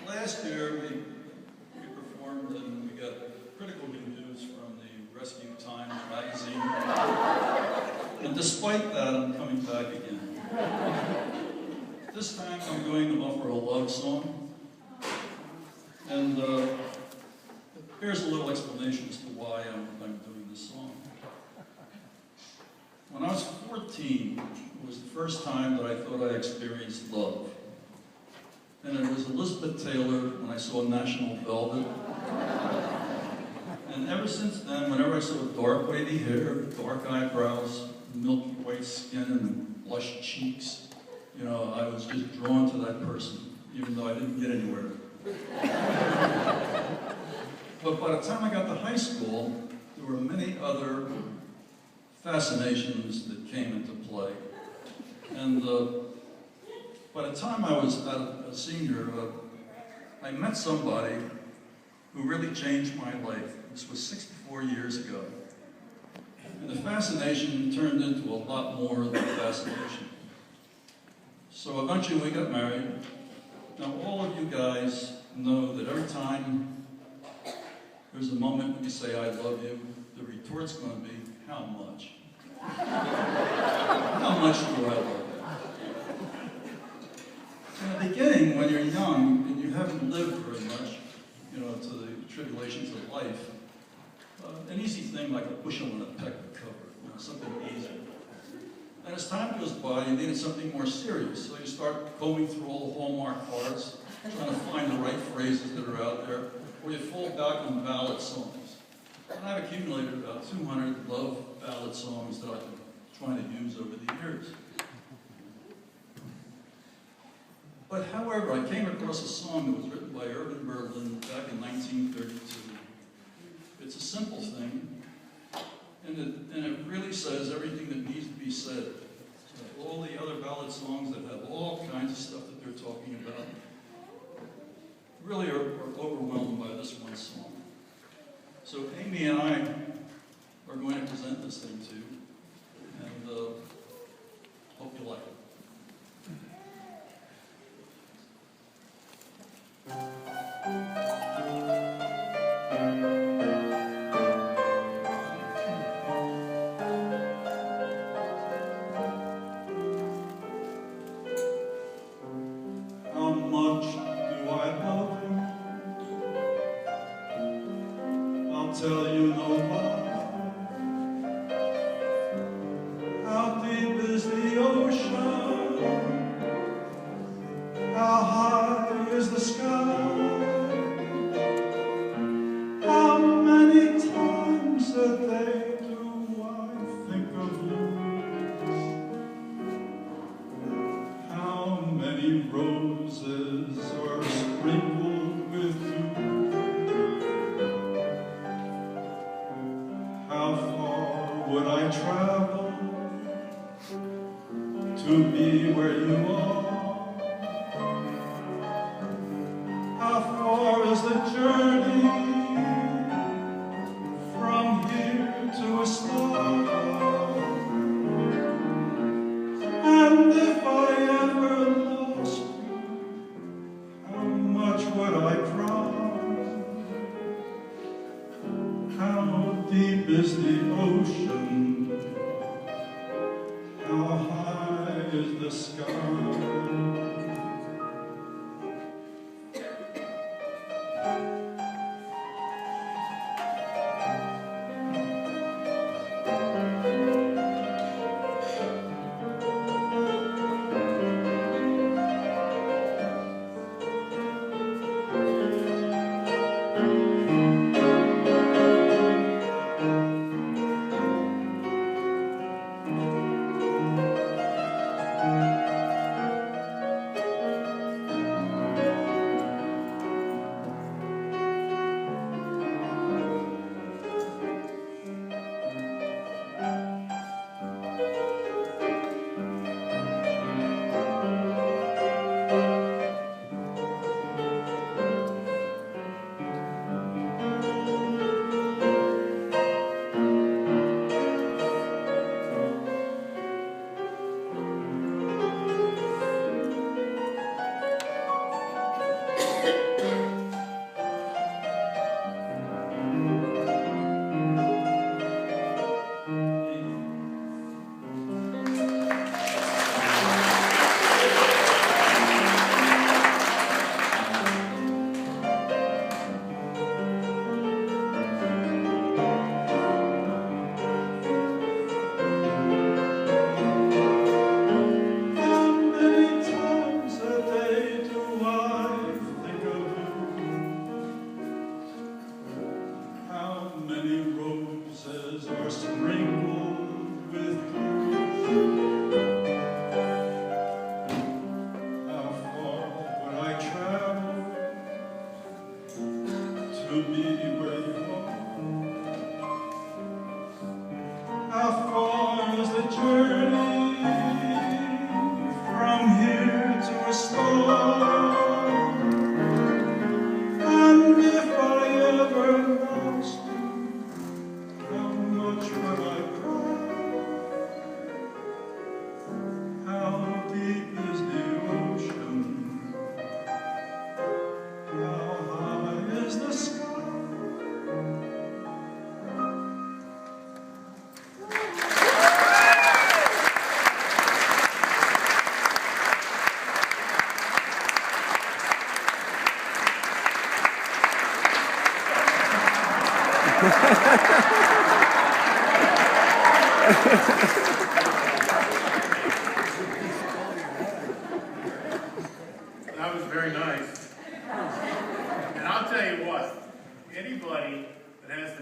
Last year, we performed and we got critical reviews from the Rescue Times magazine. And despite that, I'm coming back again. This time, I'm going to offer a love song. And here's a little explanation as to why I'm doing this song. When I was 14, it was the first time that I thought I experienced love. And it was Elizabeth Taylor when I saw National Velvet. And ever since then, whenever I saw dark wavy hair, dark eyebrows, milky white skin, and blush cheeks, you know, I was just drawn to that person, even though I didn't get anywhere. But by the time I got to high school, there were many other fascinations that came into play. And by the time I was a senior, I met somebody who really changed my life. This was 64 years ago. And the fascination turned into a lot more than fascination. So eventually we got married. Now all of you guys know that every time there's a moment when you say, I love you, the retort's going to be, how much? How much do I love you? In the beginning, when you're young and you haven't lived very much, you know, to the tribulations of life, an easy thing like a bushel and a peck would cover it, you know, something easy. And as time goes by, you needed something more serious, so you start combing through all the Hallmark cards, trying to find the right phrases that are out there, or you fall back on ballad songs. And I've accumulated about 200 love ballad songs that I've been trying to use over the years. But however, I came across a song that was written by Irving Berlin back in 1932. It's a simple thing, and it really says everything that needs to be said. All the other ballad songs that have all kinds of stuff that they're talking about really are overwhelmed by this one song. So Amy and I are going to present this thing to you, and hope you like it. How much do I love you? I'll tell you no lie. How deep is the ocean? How high is the sky? How many times a day do I think of you? How many roses are sprinkled with dew? How far would I travel to be where you are? How far is the journey from here to a star? And if I ever lost you, how much would I cry? How deep is the ocean? How high is the sky? be where you are. How far is the journey from here to a star? And if I ever lost you, how much would I cry? How deep is the ocean? How high is the sky? That was very nice. And I'll tell you what, anybody that has the